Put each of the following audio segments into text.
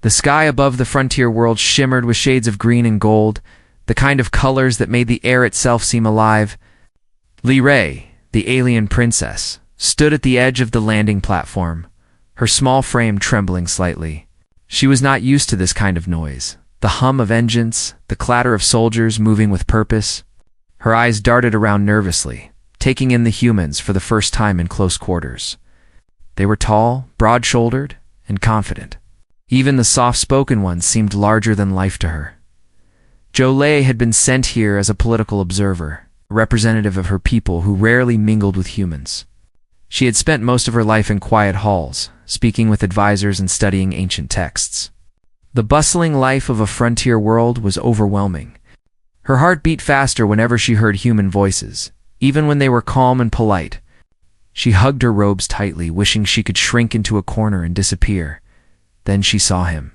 The sky above the frontier world shimmered with shades of green and gold, the kind of colors that made the air itself seem alive. Li Rei, the alien princess, stood at the edge of the landing platform, her small frame trembling slightly. She was not used to this kind of noise, the hum of engines, the clatter of soldiers moving with purpose. Her eyes darted around nervously, taking in the humans for the first time in close quarters. They were tall, broad-shouldered, and confident. Even the soft-spoken ones seemed larger than life to her. Zhou Lei had been sent here as a political observer, a representative of her people who rarely mingled with humans. She had spent most of her life in quiet halls, speaking with advisors and studying ancient texts. The bustling life of a frontier world was overwhelming. Her heart beat faster whenever she heard human voices, even when they were calm and polite. She hugged her robes tightly, wishing she could shrink into a corner and disappear. Then she saw him.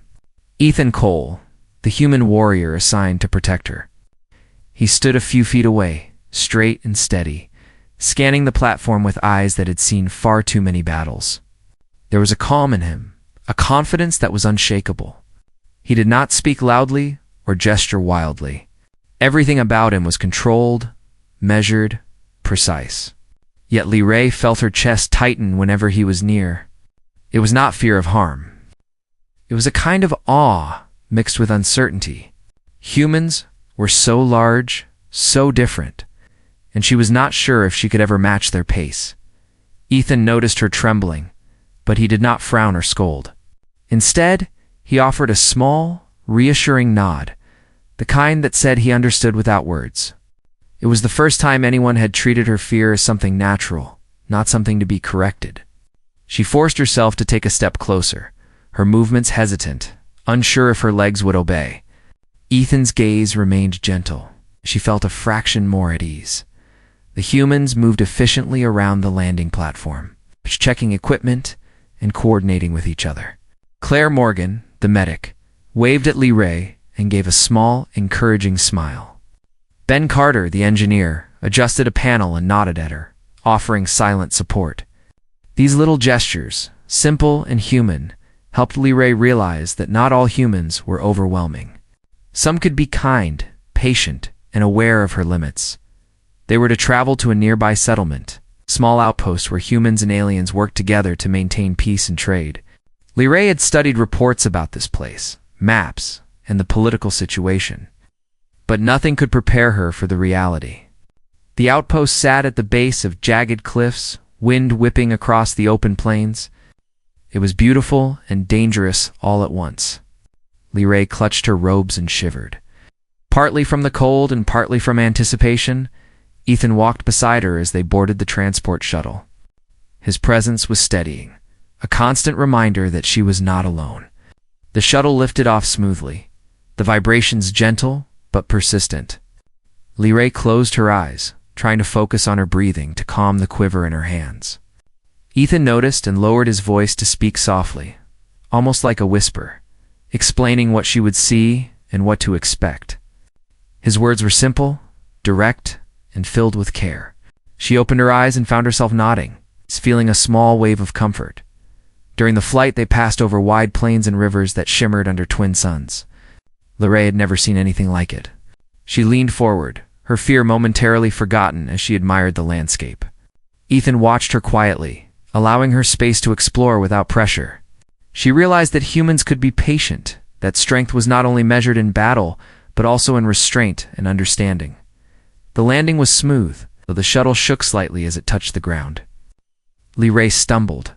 Ethan Cole, the human warrior assigned to protect her. He stood a few feet away, straight and steady, scanning the platform with eyes that had seen far too many battles. There was a calm in him, a confidence that was unshakable. He did not speak loudly or gesture wildly. Everything about him was controlled, measured, precise. Yet Li Rei felt her chest tighten whenever he was near. It was not fear of harm. It was a kind of awe mixed with uncertainty. Humans were so large, so different, and she was not sure if she could ever match their pace. Ethan noticed her trembling, but he did not frown or scold. Instead, he offered a small, reassuring nod, the kind that said he understood without words. It was the first time anyone had treated her fear as something natural, not something to be corrected. She forced herself to take a step closer, her movements hesitant, unsure if her legs would obey. Ethan's gaze remained gentle. She felt a fraction more at ease. The humans moved efficiently around the landing platform, checking equipment and coordinating with each other. Claire Morgan, the medic, waved at Li Rei and gave a small, encouraging smile. Ben Carter, the engineer, adjusted a panel and nodded at her, offering silent support. These little gestures, simple and human, helped Li Rei realize that not all humans were overwhelming. Some could be kind, patient, and aware of her limits. They were to travel to a nearby settlement, a small outpost where humans and aliens worked together to maintain peace and trade. Li Rei had studied reports about this place, maps, and the political situation. But nothing could prepare her for the reality. The outpost sat at the base of jagged cliffs, wind whipping across the open plains. It was beautiful and dangerous all at once. Li Rei clutched her robes and shivered. Partly from the cold and partly from anticipation, Ethan walked beside her as they boarded the transport shuttle. His presence was steadying, a constant reminder that she was not alone. The shuttle lifted off smoothly, the vibrations gentle but persistent. Li Rei closed her eyes, trying to focus on her breathing to calm the quiver in her hands. Ethan noticed and lowered his voice to speak softly, almost like a whisper, explaining what she would see and what to expect. His words were simple, direct, and filled with care. She opened her eyes and found herself nodding, feeling a small wave of comfort. During the flight, they passed over wide plains and rivers that shimmered under twin suns. Li Rei had never seen anything like it. She leaned forward, her fear momentarily forgotten as she admired the landscape. Ethan watched her quietly, allowing her space to explore without pressure. She realized that humans could be patient, that strength was not only measured in battle, but also in restraint and understanding. The landing was smooth, though the shuttle shook slightly as it touched the ground. Li Rei stumbled,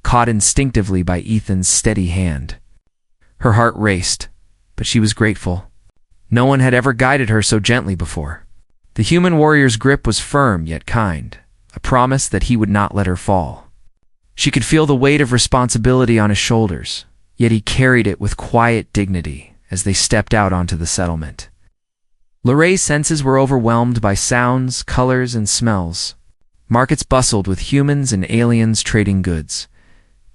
caught instinctively by Ethan's steady hand. Her heart raced, but she was grateful. No one had ever guided her so gently before. The human warrior's grip was firm yet kind, a promise that he would not let her fall. She could feel the weight of responsibility on his shoulders, yet he carried it with quiet dignity as they stepped out onto the settlement. Li Rei's senses were overwhelmed by sounds, colors, and smells. Markets bustled with humans and aliens trading goods.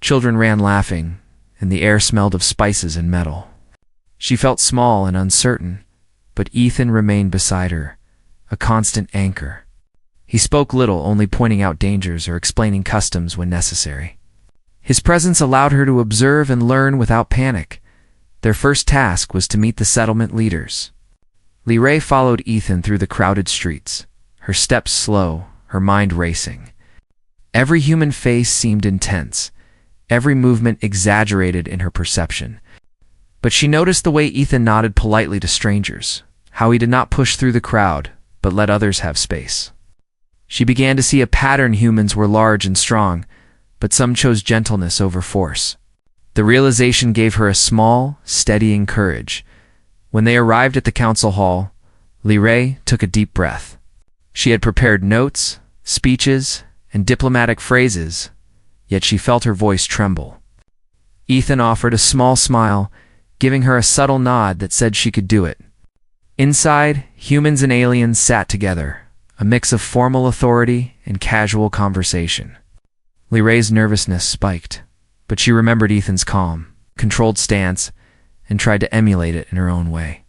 Children ran laughing, and the air smelled of spices and metal. She felt small and uncertain, but Ethan remained beside her, a constant anchor. He spoke little, only pointing out dangers or explaining customs when necessary. His presence allowed her to observe and learn without panic, Their first task was to meet the settlement leaders. Lee Ray followed Ethan through the crowded streets, her steps slow, her mind racing. Every human face seemed intense, every movement exaggerated in her perception. But she noticed the way Ethan nodded politely to strangers, how he did not push through the crowd, but let others have space. She began to see a pattern. Humans were large and strong, but some chose gentleness over force. The realization gave her a small, steadying courage. When they arrived at the council hall, Lee Ray took a deep breath. She had prepared notes, speeches, and diplomatic phrases, yet she felt her voice tremble. Ethan offered a small smile, giving her a subtle nod that said she could do it. Inside, humans and aliens sat together, a mix of formal authority and casual conversation. Lee Ray's nervousness spiked, but she remembered Ethan's calm, controlled stance and tried to emulate it in her own way.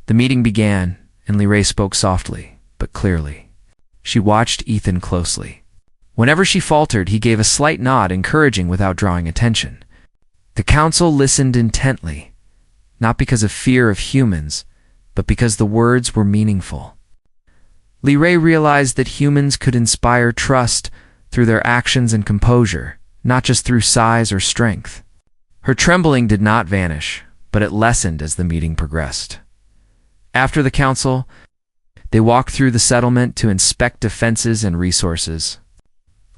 The meeting began, and Lee Ray spoke softly, but clearly. She watched Ethan closely. Whenever she faltered, he gave a slight nod, encouraging without drawing attention. The council listened intently, not because of fear of humans, but because the words were meaningful. Lee Ray realized that humans could inspire trust through their actions and composure, not just through size or strength. Her trembling did not vanish, but it lessened as the meeting progressed. After the council, they walked through the settlement to inspect defenses and resources.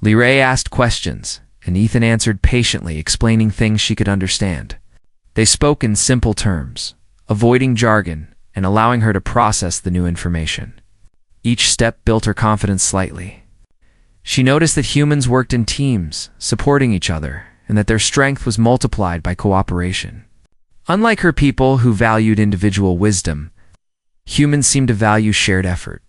Lee Ray asked questions, and Ethan answered patiently, explaining things she could understand. They spoke in simple terms, avoiding jargon and allowing her to process the new information. Each step built her confidence slightly. She noticed that humans worked in teams, supporting each other, and that their strength was multiplied by cooperation. Unlike her people who valued individual wisdom, humans seemed to value shared effort.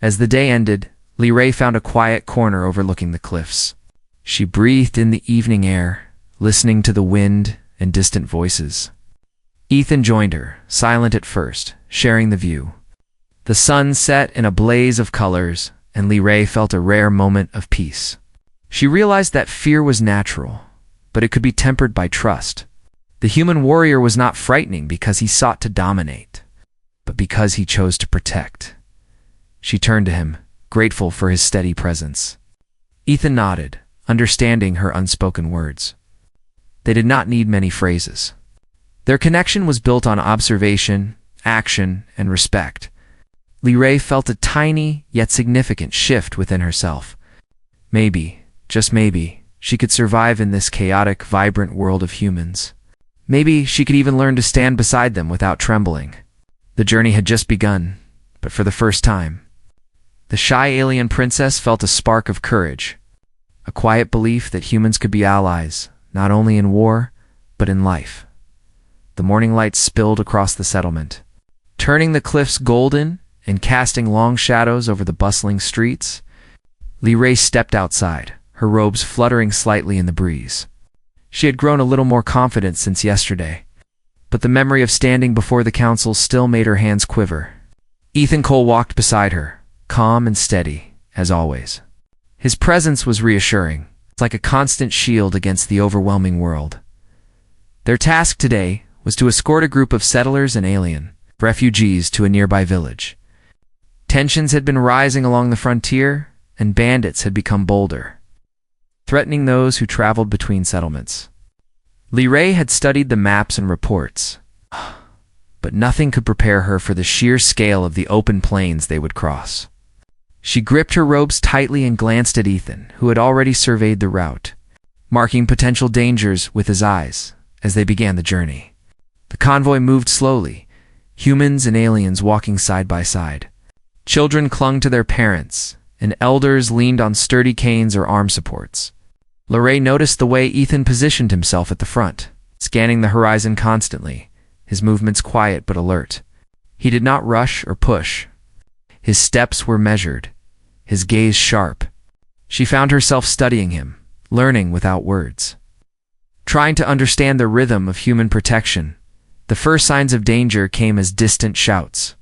As the day ended, Lee Ray found a quiet corner overlooking the cliffs. She breathed in the evening air, listening to the wind and distant voices. Ethan joined her, silent at first, sharing the view. The sun set in a blaze of colors, and Lee Ray felt a rare moment of peace. She realized that fear was natural, but it could be tempered by trust. The human warrior was not frightening because he sought to dominate, but because he chose to protect. She turned to him, grateful for his steady presence. Ethan nodded, understanding her unspoken words. They did not need many phrases. Their connection was built on observation, action, and respect. Lee Ray felt a tiny, yet significant shift within herself. Maybe, just maybe, she could survive in this chaotic, vibrant world of humans. Maybe she could even learn to stand beside them without trembling. The journey had just begun, but for the first time. The shy alien princess felt a spark of courage, a quiet belief that humans could be allies, not only in war, but in life. The morning light spilled across the settlement, turning the cliffs golden and casting long shadows over the bustling streets. Lee Ray stepped outside, her robes fluttering slightly in the breeze. She had grown a little more confident since yesterday, but the memory of standing before the council still made her hands quiver. Ethan Cole walked beside her, calm and steady, as always. His presence was reassuring, like a constant shield against the overwhelming world. Their task today was to escort a group of settlers and alien refugees to a nearby village. Tensions had been rising along the frontier, and bandits had become bolder, threatening those who traveled between settlements. Lee Ray had studied the maps and reports, but nothing could prepare her for the sheer scale of the open plains they would cross. She gripped her robes tightly and glanced at Ethan, who had already surveyed the route, marking potential dangers with his eyes as they began the journey. The convoy moved slowly, humans and aliens walking side by side. Children clung to their parents, and elders leaned on sturdy canes or arm supports. Lee Ray noticed the way Ethan positioned himself at the front, scanning the horizon constantly, his movements quiet but alert. He did not rush or push. His steps were measured, his gaze sharp. She found herself studying him, learning without words, trying to understand the rhythm of human protection. The first signs of danger came as distant shouts.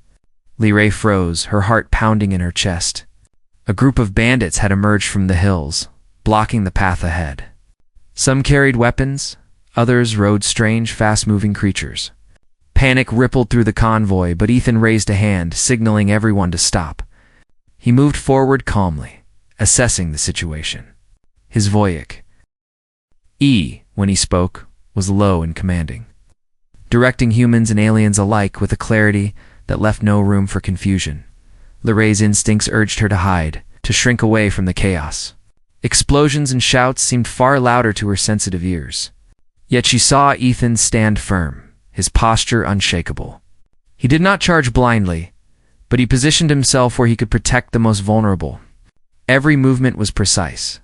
Lee Ray froze, her heart pounding in her chest. A group of bandits had emerged from the hills, blocking the path ahead. Some carried weapons, Others rode strange, fast-moving creatures. Panic rippled through the convoy, but Ethan raised a hand, signaling everyone to stop. He moved forward calmly, assessing the situation. His voice, when he spoke, was low and commanding, directing humans and aliens alike with a clarity that left no room for confusion. Lorraine's instincts urged her to hide, to shrink away from the chaos. Explosions and shouts seemed far louder to her sensitive ears. Yet she saw Ethan stand firm, his posture unshakable. He did not charge blindly, but he positioned himself where he could protect the most vulnerable. Every movement was precise.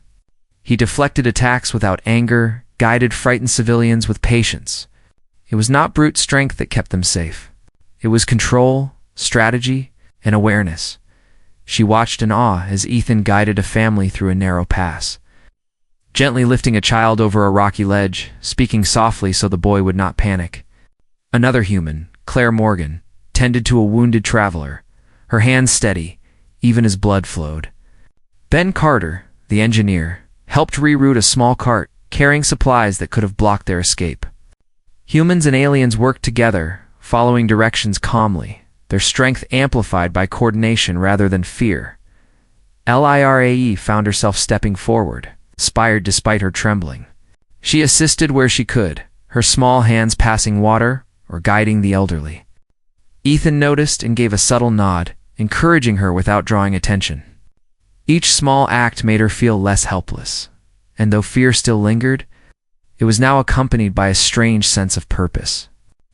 He deflected attacks without anger, guided frightened civilians with patience. It was not brute strength that kept them safe. It was control, strategy, and awareness. She watched in awe as Ethan guided a family through a narrow pass, gently lifting a child over a rocky ledge, speaking softly so the boy would not panic. Another human, Claire Morgan, tended to a wounded traveler, her hands steady, even as blood flowed. Ben Carter, the engineer, helped reroute a small cart, carrying supplies that could have blocked their escape. Humans and aliens worked together, following directions calmly, their strength amplified by coordination rather than fear. Lirae found herself stepping forward, inspired despite her trembling. She assisted where she could, her small hands passing water or guiding the elderly. Ethan noticed and gave a subtle nod, encouraging her without drawing attention. Each small act made her feel less helpless, and though fear still lingered, it was now accompanied by a strange sense of purpose.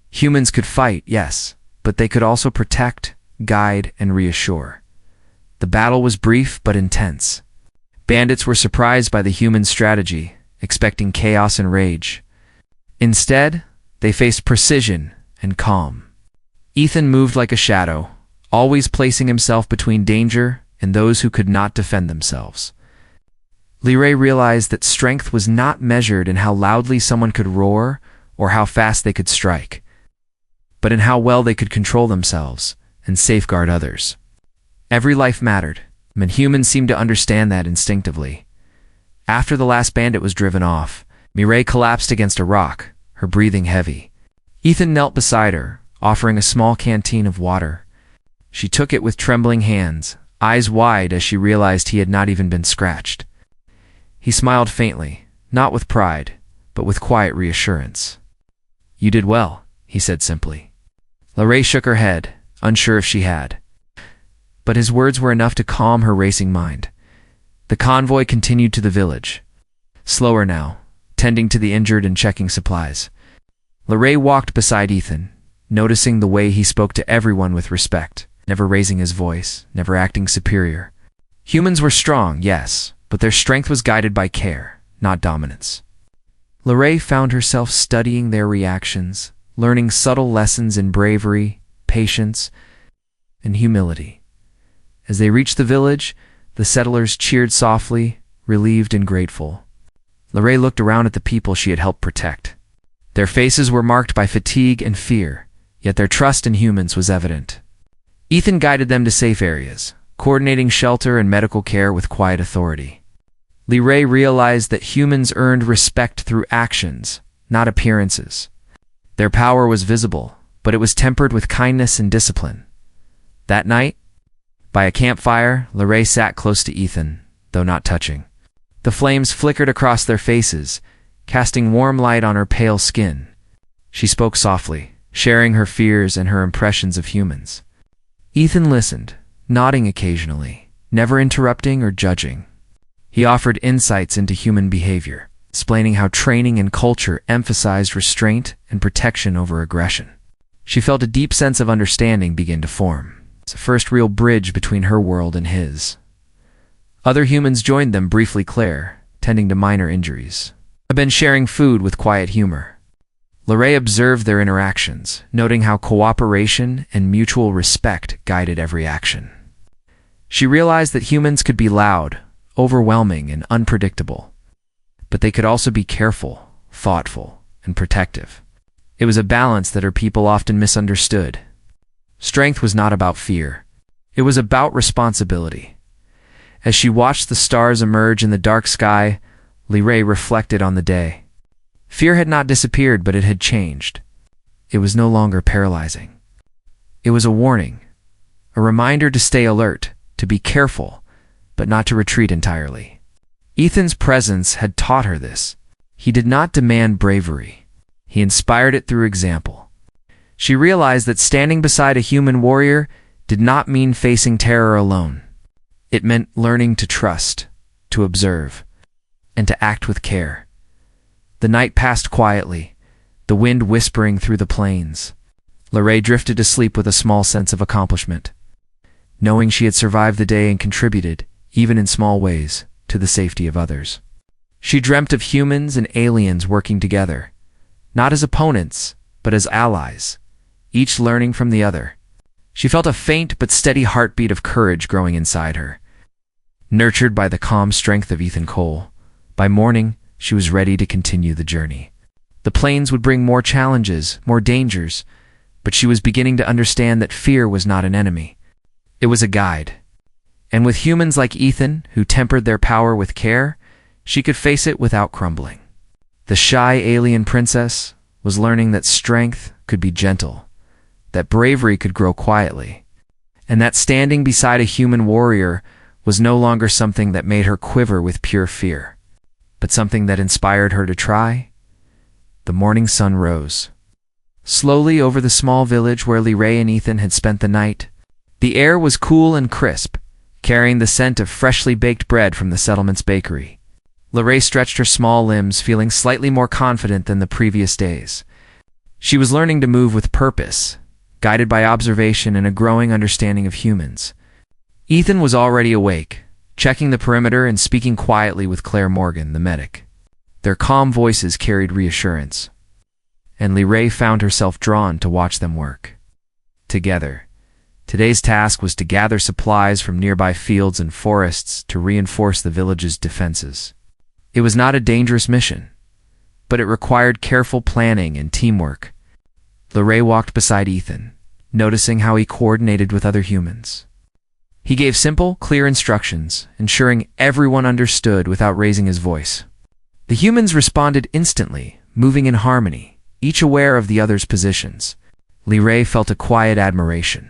Humans could fight, yes, but they could also protect, guide, and reassure. The battle was brief but intense. Bandits were surprised by the human strategy, expecting chaos and rage. Instead, they faced precision and calm. Ethan moved like a shadow, always placing himself between danger and those who could not defend themselves. Lirae realized that strength was not measured in how loudly someone could roar or how fast they could strike, but in how well they could control themselves and safeguard others. Every life mattered, and humans seemed to understand that instinctively. After the last bandit was driven off, Mireille collapsed against a rock, her breathing heavy. Ethan knelt beside her, offering a small canteen of water. She took it with trembling hands, eyes wide as she realized he had not even been scratched. He smiled faintly, not with pride, but with quiet reassurance. "You did well," he said simply. Lirae shook her head, unsure if she had. But his words were enough to calm her racing mind. The convoy continued to the village, slower now, tending to the injured and checking supplies. Lirae walked beside Ethan, noticing the way he spoke to everyone with respect, never raising his voice, never acting superior. Humans were strong, yes, but their strength was guided by care, not dominance. Lirae found herself studying their reactions, learning subtle lessons in bravery, patience, and humility. As they reached the village, the settlers cheered softly, relieved and grateful. Lirae looked around at the people she had helped protect. Their faces were marked by fatigue and fear, yet their trust in humans was evident. Ethan guided them to safe areas, coordinating shelter and medical care with quiet authority. Lirae realized that humans earned respect through actions, not appearances. Their power was visible, but it was tempered with kindness and discipline. That night, by a campfire, Lirae sat close to Ethan, though not touching. The flames flickered across their faces, casting warm light on her pale skin. She spoke softly, sharing her fears and her impressions of humans. Ethan listened, nodding occasionally, never interrupting or judging. He offered insights into human behavior, explaining how training and culture emphasized restraint and protection over aggression. She felt a deep sense of understanding begin to form. It's the first real bridge between her world and his. Other humans joined them, briefly Claire, tending to minor injuries. Had been sharing food with quiet humor. Lirae observed their interactions, noting how cooperation and mutual respect guided every action. She realized that humans could be loud, overwhelming, and unpredictable, but they could also be careful, thoughtful, and protective. It was a balance that her people often misunderstood. Strength was not about fear. It was about responsibility. As she watched the stars emerge in the dark sky, Lirae reflected on the day. Fear had not disappeared, but it had changed. It was no longer paralyzing. It was a warning, a reminder to stay alert, to be careful, but not to retreat entirely. Ethan's presence had taught her this. He did not demand bravery. He inspired it through example. She realized that standing beside a human warrior did not mean facing terror alone. It meant learning to trust, to observe, and to act with care. The night passed quietly, the wind whispering through the plains. Lorraine drifted to sleep with a small sense of accomplishment, knowing she had survived the day and contributed, even in small ways, to the safety of others. She dreamt of humans and aliens working together, not as opponents, but as allies, each learning from the other. She felt a faint but steady heartbeat of courage growing inside her. Nurtured by the calm strength of Ethan Cole, by morning, she was ready to continue the journey. The plains would bring more challenges, more dangers, but she was beginning to understand that fear was not an enemy. It was a guide. And with humans like Ethan, who tempered their power with care, she could face it without crumbling. The shy alien princess was learning that strength could be gentle, that bravery could grow quietly, and that standing beside a human warrior was no longer something that made her quiver with pure fear, but something that inspired her to try. The morning sun rose slowly over the small village where Lorraine and Ethan had spent the night. The air was cool and crisp, carrying the scent of freshly baked bread from the settlement's bakery. Lorraine stretched her small limbs, feeling slightly more confident than the previous days. She was learning to move with purpose, guided by observation and a growing understanding of humans. Ethan was already awake, checking the perimeter and speaking quietly with Claire Morgan, the medic. Their calm voices carried reassurance, and Lorraine found herself drawn to watch them work. Together, today's task was to gather supplies from nearby fields and forests to reinforce the village's defenses. It was not a dangerous mission, but it required careful planning and teamwork. Lorraine walked beside Ethan, noticing how he coordinated with other humans. He gave simple, clear instructions, ensuring everyone understood without raising his voice. The humans responded instantly, moving in harmony, each aware of the other's positions. Lorraine felt a quiet admiration.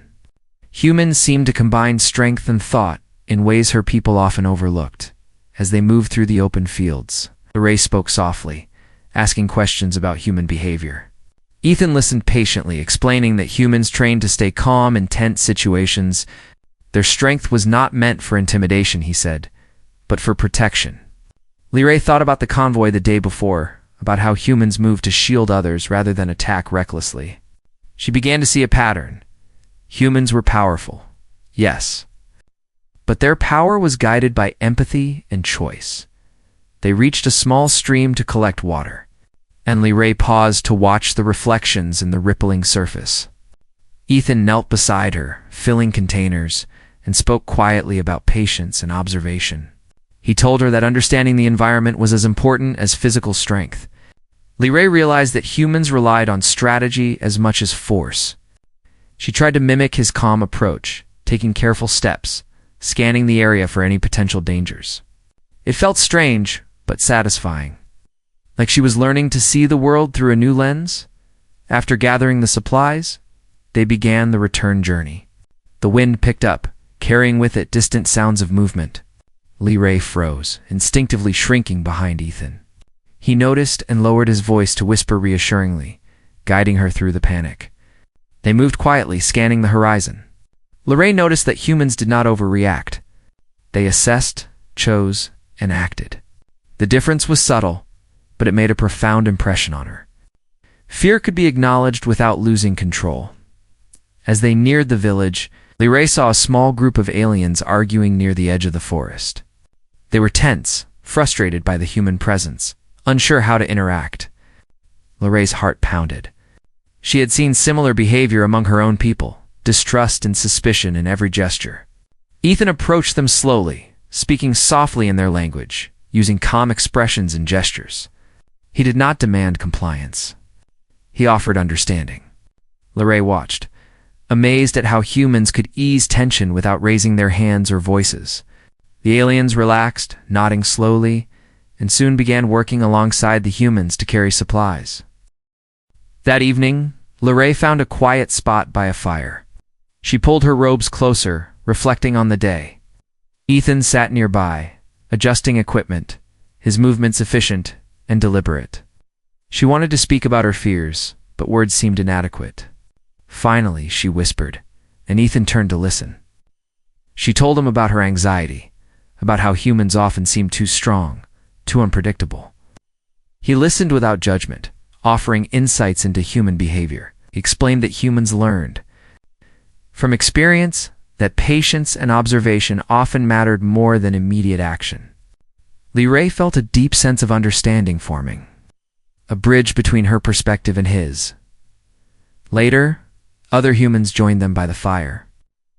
Humans seemed to combine strength and thought in ways her people often overlooked. As they moved through the open fields, Lorraine spoke softly, asking questions about human behavior. Ethan listened patiently, explaining that humans trained to stay calm in tense situations. Their strength was not meant for intimidation, he said, but for protection. Lorraine thought about the convoy the day before, about how humans moved to shield others rather than attack recklessly. She began to see a pattern. Humans were powerful, yes, but their power was guided by empathy and choice. They reached a small stream to collect water, and Lorraine paused to watch the reflections in the rippling surface. Ethan knelt beside her, filling containers, and spoke quietly about patience and observation. He told her that understanding the environment was as important as physical strength. Lorraine realized that humans relied on strategy as much as force. She tried to mimic his calm approach, taking careful steps, scanning the area for any potential dangers. It felt strange, but satisfying. Like she was learning to see the world through a new lens. After gathering the supplies, they began the return journey. The wind picked up, carrying with it distant sounds of movement. Lorraine froze, instinctively shrinking behind Ethan. He noticed and lowered his voice to whisper reassuringly, guiding her through the panic. They moved quietly, scanning the horizon. Lorraine noticed that humans did not overreact. They assessed, chose, and acted. The difference was subtle, but it made a profound impression on her. Fear could be acknowledged without losing control. As they neared the village, Lorraine saw a small group of aliens arguing near the edge of the forest. They were tense, frustrated by the human presence, unsure how to interact. Lorraine's heart pounded. She had seen similar behavior among her own people, distrust and suspicion in every gesture. Ethan approached them slowly, speaking softly in their language, using calm expressions and gestures. He did not demand compliance. He offered understanding. Lorraine watched, amazed at how humans could ease tension without raising their hands or voices. The aliens relaxed, nodding slowly, and soon began working alongside the humans to carry supplies. That evening, Lorraine found a quiet spot by a fire. She pulled her robes closer, reflecting on the day. Ethan sat nearby, adjusting equipment, his movements efficient and deliberate. She wanted to speak about her fears, but words seemed inadequate. Finally, she whispered, and Ethan turned to listen. She told him about her anxiety, about how humans often seem too strong, too unpredictable. He listened without judgment, offering insights into human behavior. He explained that humans learned from experience that patience and observation often mattered more than immediate action. Ray felt a deep sense of understanding forming, a bridge between her perspective and his. Later, other humans joined them by the fire.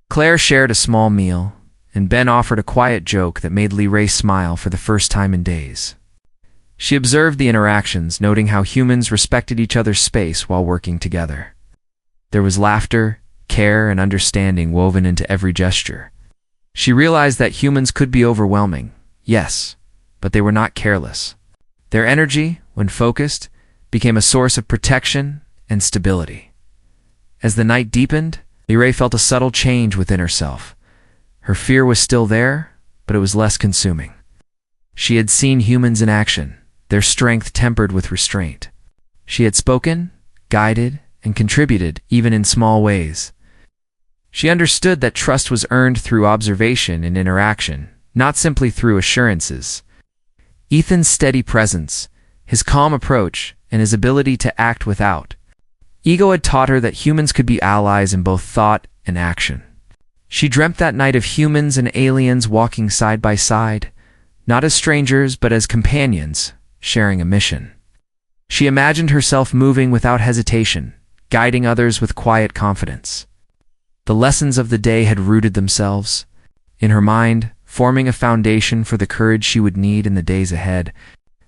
Claire shared a small meal, and Ben offered a quiet joke that made Ray smile for the first time in days. She observed the interactions, noting how humans respected each other's space while working together. There was laughter, care, and understanding woven into every gesture. She realized that humans could be overwhelming, yes, but they were not careless. Their energy, when focused, became a source of protection and stability. As the night deepened, Ray felt a subtle change within herself. Her fear was still there, but it was less consuming. She had seen humans in action, their strength tempered with restraint. She had spoken, guided, and contributed even in small ways. She understood that trust was earned through observation and interaction, not simply through assurances. Ethan's steady presence, his calm approach, and his ability to act without ego had taught her that humans could be allies in both thought and action. She dreamt that night of humans and aliens walking side by side, not as strangers but as companions, sharing a mission. She imagined herself moving without hesitation, guiding others with quiet confidence. The lessons of the day had rooted themselves in her mind, forming a foundation for the courage she would need in the days ahead.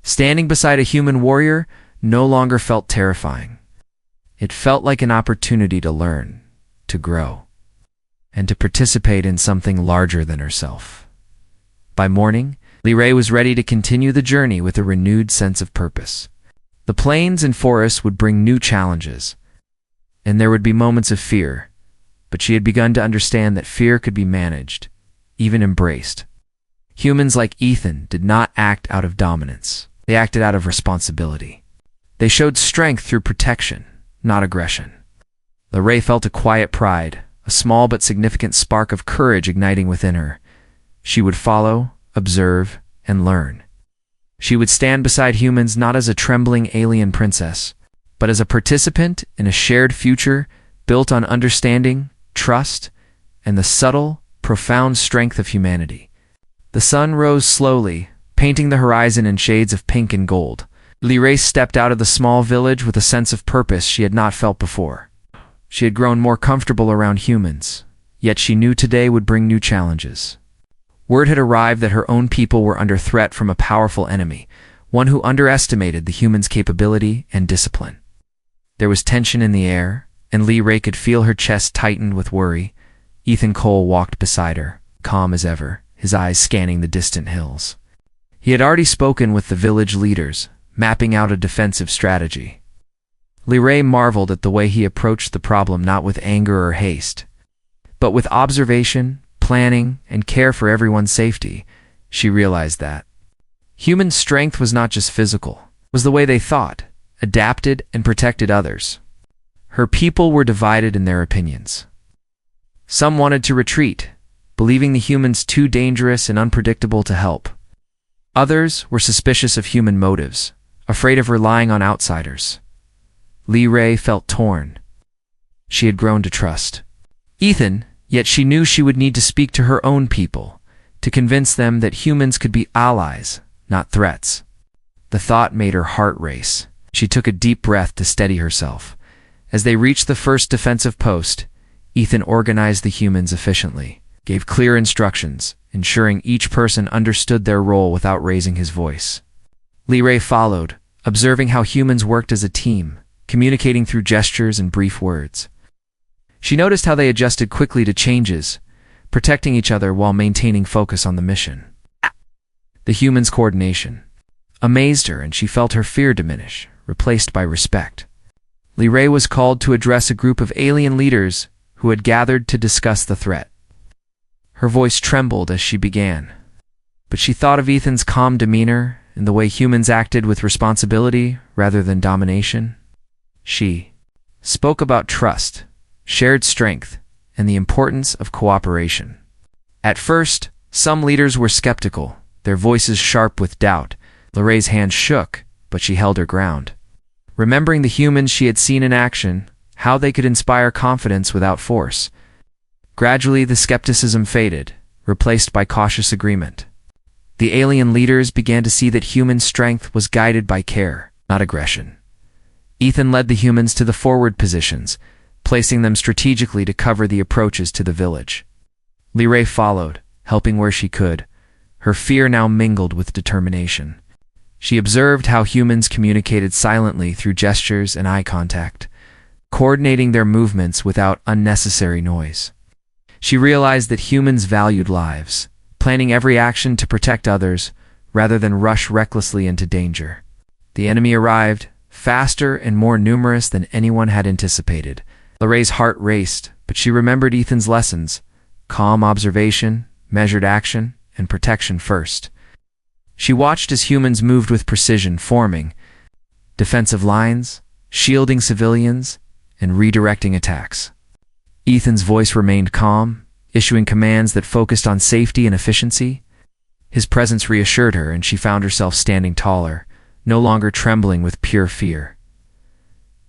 Standing beside a human warrior no longer felt terrifying. It felt like an opportunity to learn, to grow, and to participate in something larger than herself. By morning, Ray was ready to continue the journey with a renewed sense of purpose. The plains and forests would bring new challenges, and there would be moments of fear, but she had begun to understand that fear could be managed, even embraced. Humans like Ethan did not act out of dominance. They acted out of responsibility. They showed strength through protection, not aggression. Ray felt a quiet pride, a small but significant spark of courage igniting within her. She would follow, observe, and learn. She would stand beside humans not as a trembling alien princess, but as a participant in a shared future built on understanding, trust, and the subtle, profound strength of humanity. The sun rose slowly, painting the horizon in shades of pink and gold. Ray stepped out of the small village with a sense of purpose she had not felt before. She had grown more comfortable around humans, yet she knew today would bring new challenges. Word had arrived that her own people were under threat from a powerful enemy, one who underestimated the humans' capability and discipline. There was tension in the air, and Ray could feel her chest tighten with worry. Ethan Cole walked beside her, calm as ever, his eyes scanning the distant hills. He had already spoken with the village leaders, mapping out a defensive strategy. Ray marveled at the way he approached the problem not with anger or haste, but with observation, planning, and care for everyone's safety. She realized that human strength was not just physical, it was the way they thought, adapted, and protected others. Her people were divided in their opinions. Some wanted to retreat, believing the humans too dangerous and unpredictable to help. Others were suspicious of human motives, afraid of relying on outsiders. Ray felt torn. She had grown to trust Ethan, yet she knew she would need to speak to her own people, to convince them that humans could be allies, not threats. The thought made her heart race. She took a deep breath to steady herself. As they reached the first defensive post, Ethan organized the humans efficiently, gave clear instructions, ensuring each person understood their role without raising his voice. Ray followed, observing how humans worked as a team, communicating through gestures and brief words. She noticed how they adjusted quickly to changes, protecting each other while maintaining focus on the mission. The humans' coordination. amazed her, and she felt her fear diminish, replaced by respect. Lee was called to address a group of alien leaders who had gathered to discuss the threat. Her voice trembled as she began, but she thought of Ethan's calm demeanor and the way humans acted with responsibility rather than domination. She spoke about trust, shared strength, and the importance of cooperation. At first, some leaders were skeptical, their voices sharp with doubt. Lorraine's hand shook, but she held her ground. Remembering the humans she had seen in action, how they could inspire confidence without force. Gradually, the skepticism faded, replaced by cautious agreement. The alien leaders began to see that human strength was guided by care, not aggression. Ethan led the humans to the forward positions, placing them strategically to cover the approaches to the village. Lee followed, helping where she could, her fear now mingled with determination. She observed how humans communicated silently through gestures and eye contact, coordinating their movements without unnecessary noise. She realized that humans valued lives, planning every action to protect others rather than rush recklessly into danger. The enemy arrived, faster and more numerous than anyone had anticipated. Lorraine's heart raced, but she remembered Ethan's lessons: calm observation, measured action, and protection first. She watched as humans moved with precision, forming defensive lines, shielding civilians, and redirecting attacks. Ethan's voice remained calm, issuing commands that focused on safety and efficiency. His presence reassured her, and she found herself standing taller, no longer trembling with pure fear.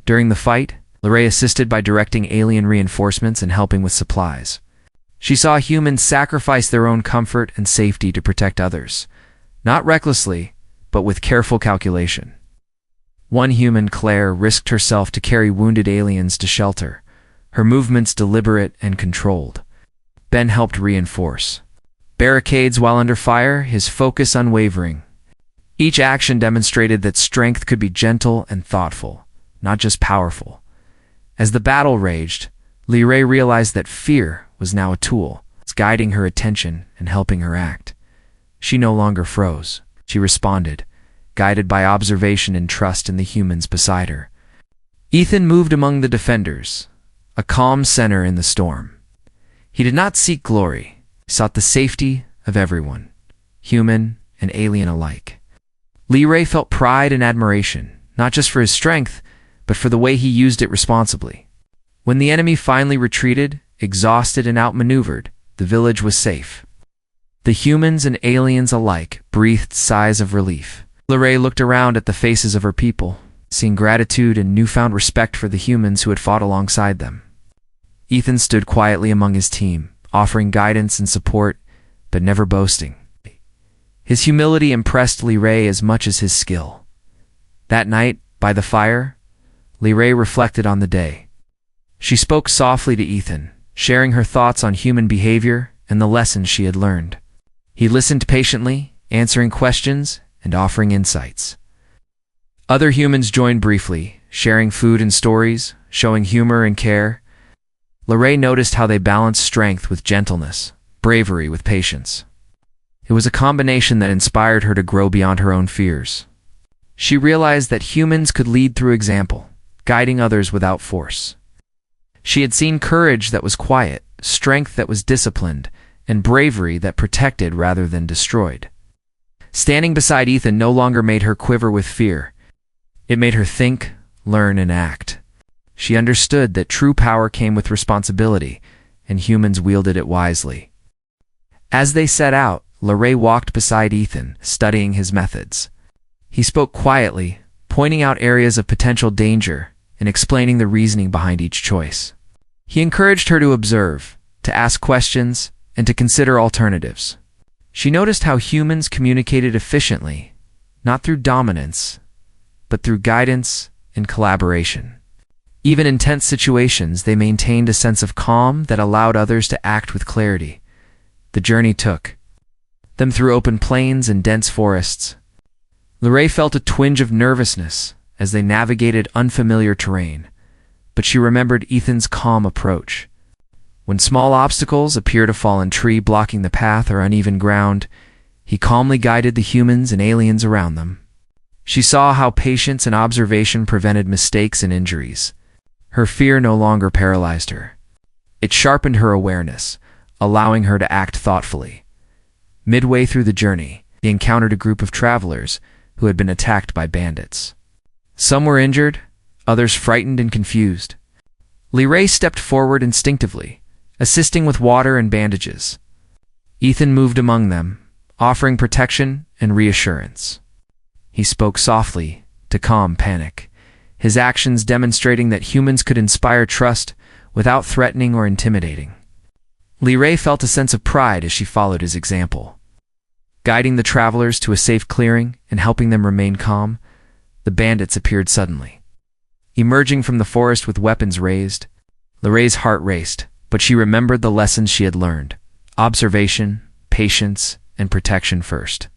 During the fight, Lorraine assisted by directing alien reinforcements and helping with supplies. She saw humans sacrifice their own comfort and safety to protect others, not recklessly, but with careful calculation. One human, Claire, risked herself to carry wounded aliens to shelter, her movements deliberate and controlled. Ben helped reinforce barricades while under fire, his focus unwavering. Each action demonstrated that strength could be gentle and thoughtful, not just powerful. As the battle raged, Lee realized that fear was now a tool, guiding her attention and helping her act. She no longer froze. She responded, guided by observation and trust in the humans beside her. Ethan moved among the defenders, a calm center in the storm. He did not seek glory, he sought the safety of everyone, human and alien alike. Lee felt pride and admiration, not just for his strength, but for the way he used it responsibly. When the enemy finally retreated, exhausted and outmaneuvered, the village was safe. The humans and aliens alike breathed sighs of relief. Lee looked around at the faces of her people, seeing gratitude and newfound respect for the humans who had fought alongside them. Ethan stood quietly among his team, offering guidance and support, but never boasting. His humility impressed Lee as much as his skill. That night, by the fire, Lee reflected on the day. She spoke softly to Ethan, sharing her thoughts on human behavior and the lessons she had learned. He listened patiently, answering questions and offering insights. Other humans joined briefly, sharing food and stories, showing humor and care. Lee noticed how they balanced strength with gentleness, bravery with patience. It was a combination that inspired her to grow beyond her own fears. She realized that humans could lead through example, guiding others without force. She had seen courage that was quiet, strength that was disciplined, and bravery that protected rather than destroyed. Standing beside Ethan no longer made her quiver with fear. It made her think, learn, and act. She understood that true power came with responsibility, and humans wielded it wisely. As they set out, Lee walked beside Ethan, studying his methods. He spoke quietly, pointing out areas of potential danger and explaining the reasoning behind each choice. He encouraged her to observe, to ask questions, and to consider alternatives. She noticed how humans communicated efficiently, not through dominance, but through guidance and collaboration. Even in tense situations, they maintained a sense of calm that allowed others to act with clarity. The journey took them through open plains and dense forests. Lee felt a twinge of nervousness as they navigated unfamiliar terrain, but she remembered Ethan's calm approach. When small obstacles appeared, a fallen tree blocking the path or uneven ground, he calmly guided the humans and aliens around them, She saw how patience and observation prevented mistakes and injuries. Her fear no longer paralyzed her. It sharpened her awareness, allowing her to act thoughtfully. Midway through the journey, he encountered a group of travelers who had been attacked by bandits. Some were injured, others frightened and confused. Ray stepped forward instinctively, assisting with water and bandages. Ethan moved among them, offering protection and reassurance. He spoke softly to calm panic, his actions demonstrating that humans could inspire trust without threatening or intimidating. Ray felt a sense of pride as she followed his example. Guiding the travelers to a safe clearing and helping them remain calm, the bandits appeared suddenly. Emerging from the forest with weapons raised, Ray's heart raced, but she remembered the lessons she had learned: observation, patience, and protection first.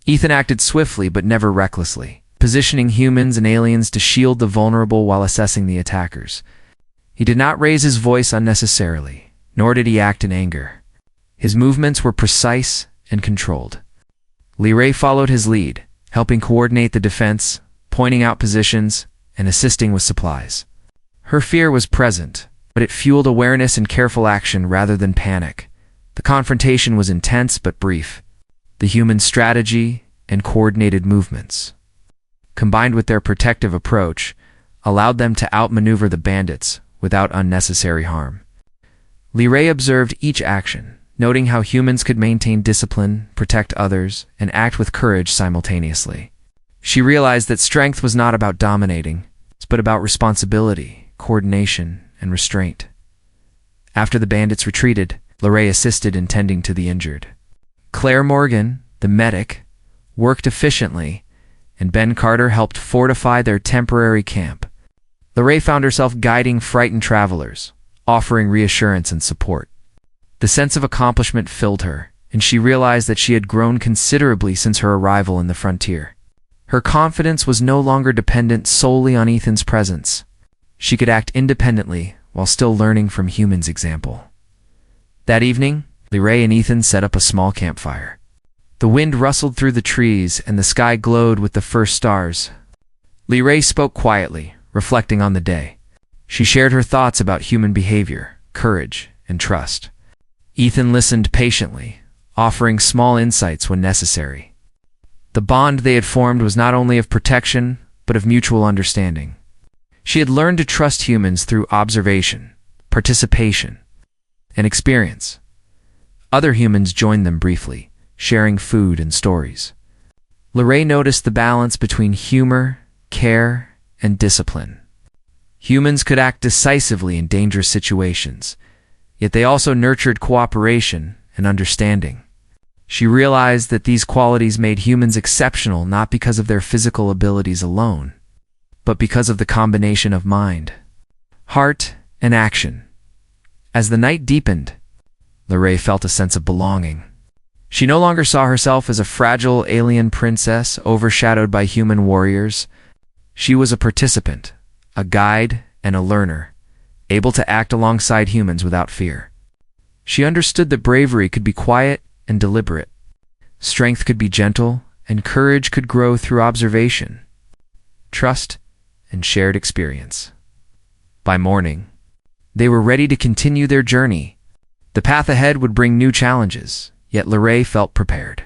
Ethan acted swiftly but never recklessly, positioning humans and aliens to shield the vulnerable while assessing the attackers. He did not raise his voice unnecessarily, nor did he act in anger. His movements were precise and controlled. Ray followed his lead, helping coordinate the defense, pointing out positions, and assisting with supplies. Her fear was present, but it fueled awareness and careful action rather than panic. The confrontation was intense but brief. The human strategy and coordinated movements, combined with their protective approach, allowed them to outmaneuver the bandits without unnecessary harm. Ray observed each action, noting how humans could maintain discipline, protect others, and act with courage simultaneously. She realized that strength was not about dominating, but about responsibility, coordination, and restraint. After the bandits retreated, Ray assisted in tending to the injured. Claire Morgan, the medic, worked efficiently, and Ben Carter helped fortify their temporary camp. Ray found herself guiding frightened travelers, offering reassurance and support. The sense of accomplishment filled her, and she realized that she had grown considerably since her arrival in the frontier. Her confidence was no longer dependent solely on Ethan's presence. She could act independently while still learning from humans' example. That evening, Ray and Ethan set up a small campfire. The wind rustled through the trees and the sky glowed with the first stars. Ray spoke quietly, reflecting on the day. She shared her thoughts about human behavior, courage, and trust. Ethan listened patiently, offering small insights when necessary. The bond they had formed was not only of protection, but of mutual understanding. She had learned to trust humans through observation, participation, and experience. Other humans joined them briefly, sharing food and stories. Ray noticed the balance between humor, care, and discipline. Humans could act decisively in dangerous situations, yet they also nurtured cooperation and understanding. She realized that these qualities made humans exceptional not because of their physical abilities alone, but because of the combination of mind, heart, and action. As the night deepened, Ray felt a sense of belonging. She no longer saw herself as a fragile alien princess overshadowed by human warriors. She was a participant, a guide, and a learner, able to act alongside humans without fear. She understood that bravery could be quiet and deliberate. Strength could be gentle, and courage could grow through observation, trust, and shared experience. By morning, they were ready to continue their journey. The path ahead would bring new challenges, yet Ray felt prepared.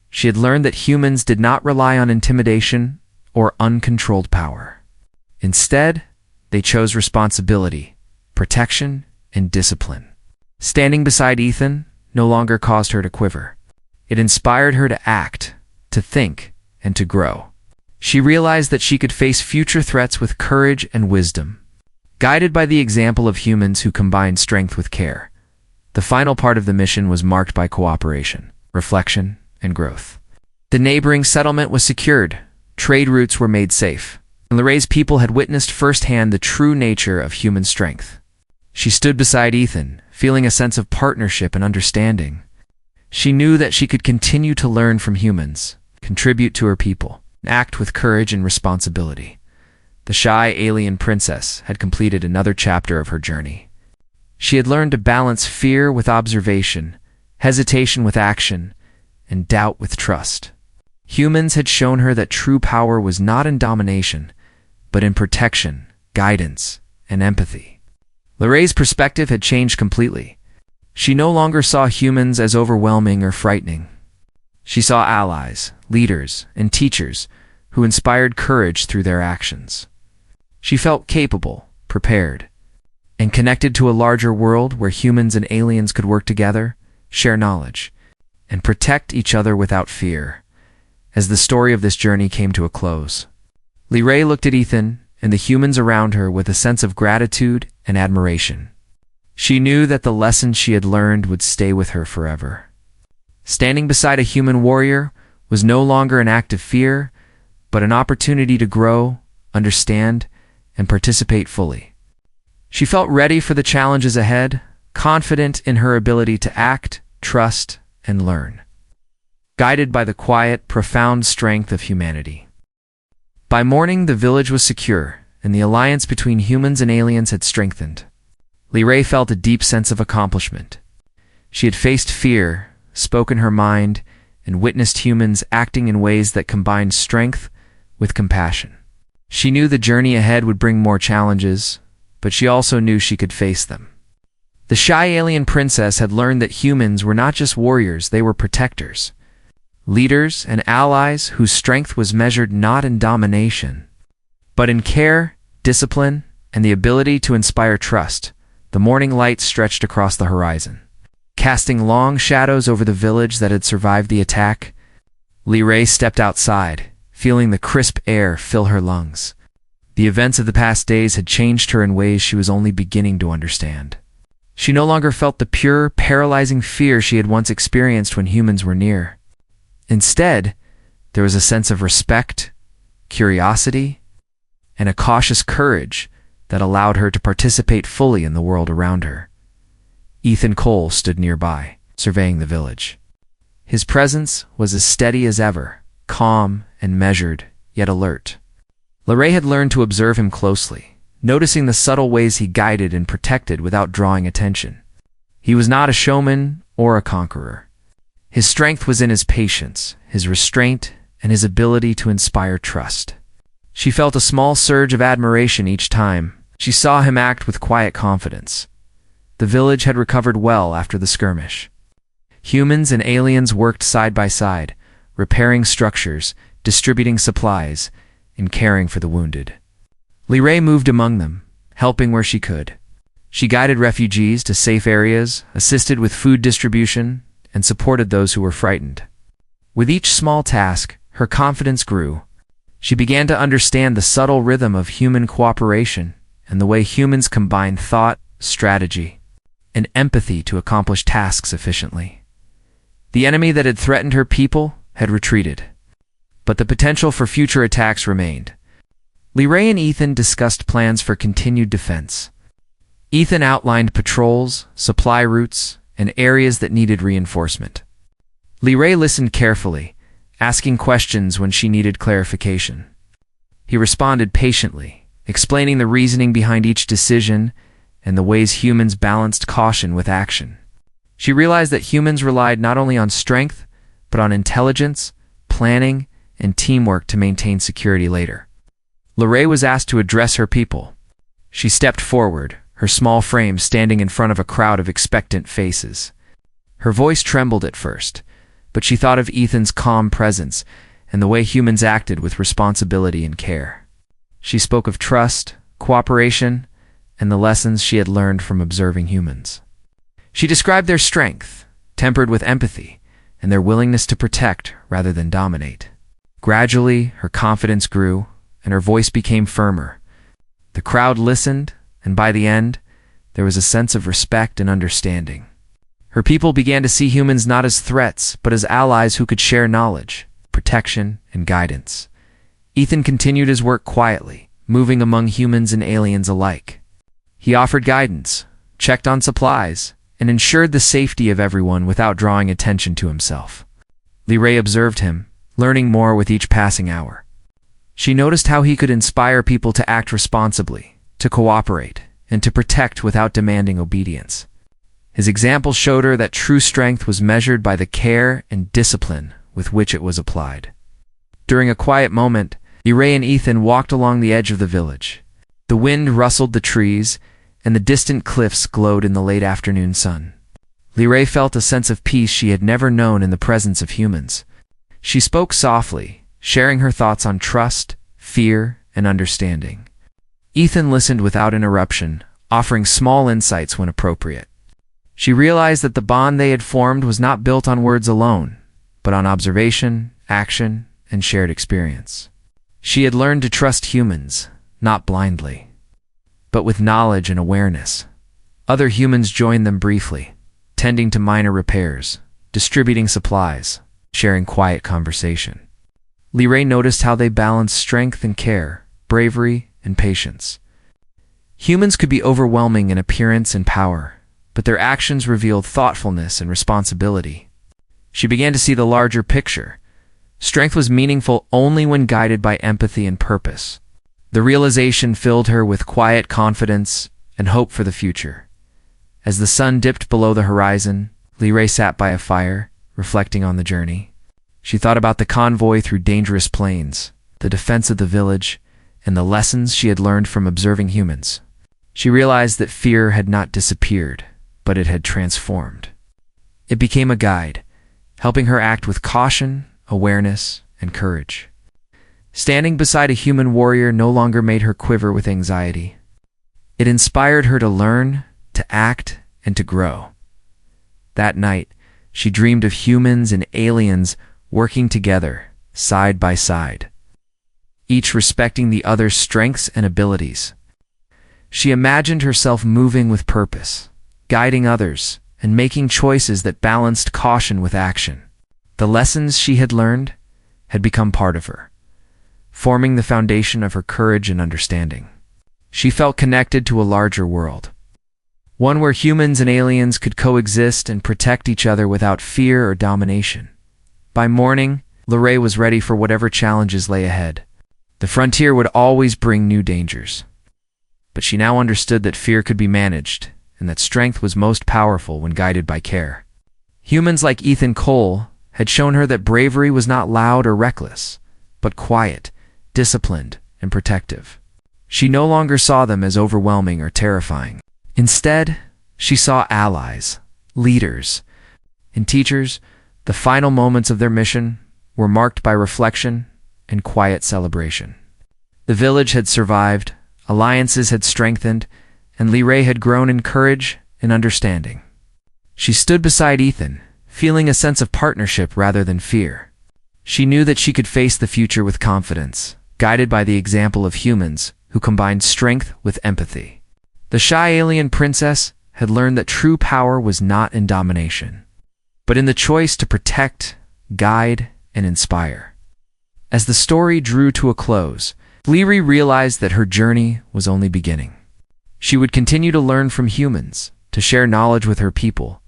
She had learned that humans did not rely on intimidation or uncontrolled power. Instead, they chose responsibility, protection, and discipline. Standing beside Ethan no longer caused her to quiver. It inspired her to act, to think, and to grow. She realized that she could face future threats with courage and wisdom. Guided by the example of humans who combined strength with care, the final part of the mission was marked by cooperation, reflection, and growth. The neighboring settlement was secured, trade routes were made safe, and Ray's people had witnessed firsthand the true nature of human strength. She stood beside Ethan, feeling a sense of partnership and understanding. She knew that she could continue to learn from humans, contribute to her people, and act with courage and responsibility. The shy alien princess had completed another chapter of her journey. She had learned to balance fear with observation, hesitation with action, and doubt with trust. Humans had shown her that true power was not in domination, but in protection, guidance, and empathy. Liray's perspective had changed completely. She no longer saw humans as overwhelming or frightening. She saw allies, leaders, and teachers who inspired courage through their actions. She felt capable, prepared, and connected to a larger world where humans and aliens could work together, share knowledge, and protect each other without fear. As the story of this journey came to a close, Liray looked at Ethan and the humans around her with a sense of gratitude and admiration. She knew that the lessons she had learned would stay with her forever. Standing beside a human warrior was no longer an act of fear, but an opportunity to grow, understand, and participate fully. She felt ready for the challenges ahead, confident in her ability to act, trust, and learn, guided by the quiet, profound strength of humanity. By morning, the village was secure, and the alliance between humans and aliens had strengthened. Liray felt a deep sense of accomplishment. She had faced fear, spoken her mind, and witnessed humans acting in ways that combined strength with compassion. She knew the journey ahead would bring more challenges, but she also knew she could face them. The shy alien princess had learned that humans were not just warriors, they were protectors, leaders, and allies whose strength was measured not in domination, but in care, discipline, and the ability to inspire trust. The morning light stretched across the horizon, casting long shadows over the village that had survived the attack. Liray stepped outside, feeling the crisp air fill her lungs. The events of the past days had changed her in ways she was only beginning to understand. She no longer felt the pure, paralyzing fear she had once experienced when humans were near. Instead, there was a sense of respect, curiosity, and a cautious courage that allowed her to participate fully in the world around her. Ethan Cole stood nearby, surveying the village. His presence was as steady as ever, calm and measured, yet alert. Liray had learned to observe him closely, noticing the subtle ways he guided and protected without drawing attention. He was not a showman or a conqueror. His strength was in his patience, his restraint, and his ability to inspire trust. She felt a small surge of admiration each time she saw him act with quiet confidence. The village had recovered well after the skirmish. Humans and aliens worked side by side, repairing structures, distributing supplies, and caring for the wounded. Liray moved among them, helping where she could. She guided refugees to safe areas, assisted with food distribution, and supported those who were frightened. With each small task, her confidence grew. She began to understand the subtle rhythm of human cooperation and the way humans combine thought, strategy, and empathy to accomplish tasks efficiently. The enemy that had threatened her people had retreated, but the potential for future attacks remained. Liray and Ethan discussed plans for continued defense. Ethan outlined patrols, supply routes, and areas that needed reinforcement. Liray listened carefully, asking questions when she needed clarification. He responded patiently, explaining the reasoning behind each decision and the ways humans balanced caution with action. She realized that humans relied not only on strength, but on intelligence, planning, and teamwork to maintain security later. Liray was asked to address her people. She stepped forward, her small frame standing in front of a crowd of expectant faces. Her voice trembled at first, but she thought of Ethan's calm presence and the way humans acted with responsibility and care. She spoke of trust, cooperation, and the lessons she had learned from observing humans. She described their strength, tempered with empathy, and their willingness to protect rather than dominate. Gradually, her confidence grew, and her voice became firmer. The crowd listened, and by the end, there was a sense of respect and understanding. Her people began to see humans not as threats, but as allies who could share knowledge, protection, and guidance. Ethan continued his work quietly, moving among humans and aliens alike. He offered guidance, checked on supplies, and ensured the safety of everyone without drawing attention to himself. Liray observed him, learning more with each passing hour. She noticed how he could inspire people to act responsibly, to cooperate, and to protect without demanding obedience. His example showed her that true strength was measured by the care and discipline with which it was applied. During a quiet moment, Ray and Ethan walked along the edge of the village. The wind rustled the trees, and the distant cliffs glowed in the late afternoon sun. Ray felt a sense of peace she had never known in the presence of humans. She spoke softly, sharing her thoughts on trust, fear, and understanding. Ethan listened without interruption, offering small insights when appropriate. She realized that the bond they had formed was not built on words alone, but on observation, action, and shared experience. She had learned to trust humans, not blindly, but with knowledge and awareness. Other humans joined them briefly, tending to minor repairs, distributing supplies, sharing quiet conversation. Ray noticed how they balanced strength and care, bravery and patience. Humans could be overwhelming in appearance and power, but their actions revealed thoughtfulness and responsibility. She began to see the larger picture. Strength was meaningful only when guided by empathy and purpose. The realization filled her with quiet confidence and hope for the future. As the sun dipped below the horizon, Ray sat by a fire, reflecting on the journey. She thought about the convoy through dangerous plains, the defense of the village, and the lessons she had learned from observing humans. She realized that fear had not disappeared, but it had transformed. It became a guide, helping her act with caution, awareness, and courage. Standing beside a human warrior no longer made her quiver with anxiety. It inspired her to learn, to act, and to grow. That night, she dreamed of humans and aliens working together, side by side, each respecting the other's strengths and abilities. She imagined herself moving with purpose, guiding others, and making choices that balanced caution with action. The lessons she had learned had become part of her, forming the foundation of her courage and understanding. She felt connected to a larger world, one where humans and aliens could coexist and protect each other without fear or domination. By morning, Ray was ready for whatever challenges lay ahead. The frontier would always bring new dangers. But she now understood that fear could be managed, and that strength was most powerful when guided by care. Humans like Ethan Cole had shown her that bravery was not loud or reckless, but quiet, disciplined, and protective. She no longer saw them as overwhelming or terrifying. Instead, she saw allies, leaders, and teachers. The final moments of their mission were marked by reflection and quiet celebration. The village had survived, alliances had strengthened, and Ray had grown in courage and understanding. She stood beside Ethan, feeling a sense of partnership rather than fear. She knew that she could face the future with confidence, guided by the example of humans who combined strength with empathy. The shy alien princess had learned that true power was not in domination, but in the choice to protect, guide, and inspire. As the story drew to a close, Ray realized that her journey was only beginning. She would continue to learn from humans, to share knowledge with her people,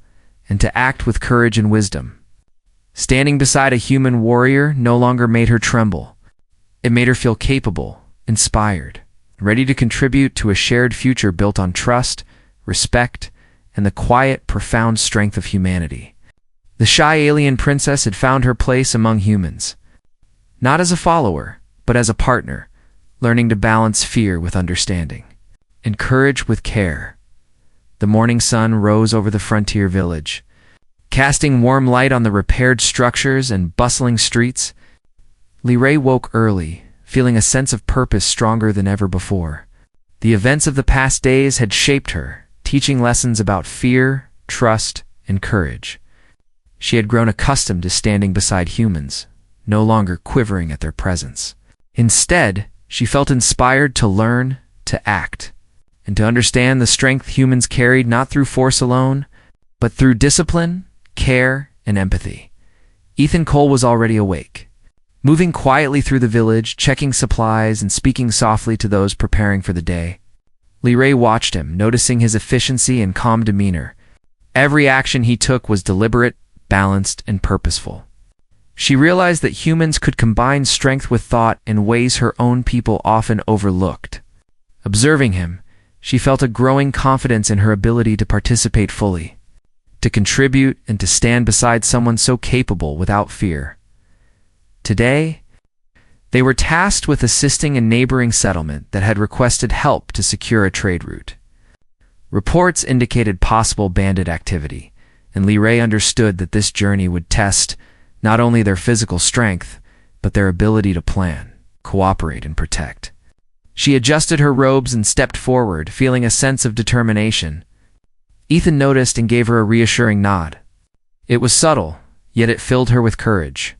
and to act with courage and wisdom. Standing beside a human warrior no longer made her tremble. It made her feel capable, inspired, ready to contribute to a shared future built on trust, respect, and the quiet, profound strength of humanity. The shy alien princess had found her place among humans, not as a follower, but as a partner, learning to balance fear with understanding and courage with care. The morning sun rose over the frontier village, casting warm light on the repaired structures and bustling streets. Ray woke early, feeling a sense of purpose stronger than ever before. The events of the past days had shaped her, teaching lessons about fear, trust, and courage. She had grown accustomed to standing beside humans, no longer quivering at their presence. Instead, she felt inspired to learn, to act, and to understand the strength humans carried not through force alone, but through discipline, care, and empathy. Ethan Cole was already awake, moving quietly through the village, checking supplies and speaking softly to those preparing for the day. Ray watched him, noticing his efficiency and calm demeanor. Every action he took was deliberate, balanced, and purposeful. She realized that humans could combine strength with thought in ways her own people often overlooked. Observing him, she felt a growing confidence in her ability to participate fully, to contribute, and to stand beside someone so capable without fear. Today, They were tasked with assisting a neighboring settlement that had requested help to secure a trade route. Reports indicated possible bandit activity, and Lee Ray understood that this journey would test not only their physical strength, but their ability to plan, cooperate, and protect. She adjusted her robes and stepped forward, feeling a sense of determination. Ethan noticed and gave her a reassuring nod. It was subtle, yet it filled her with courage.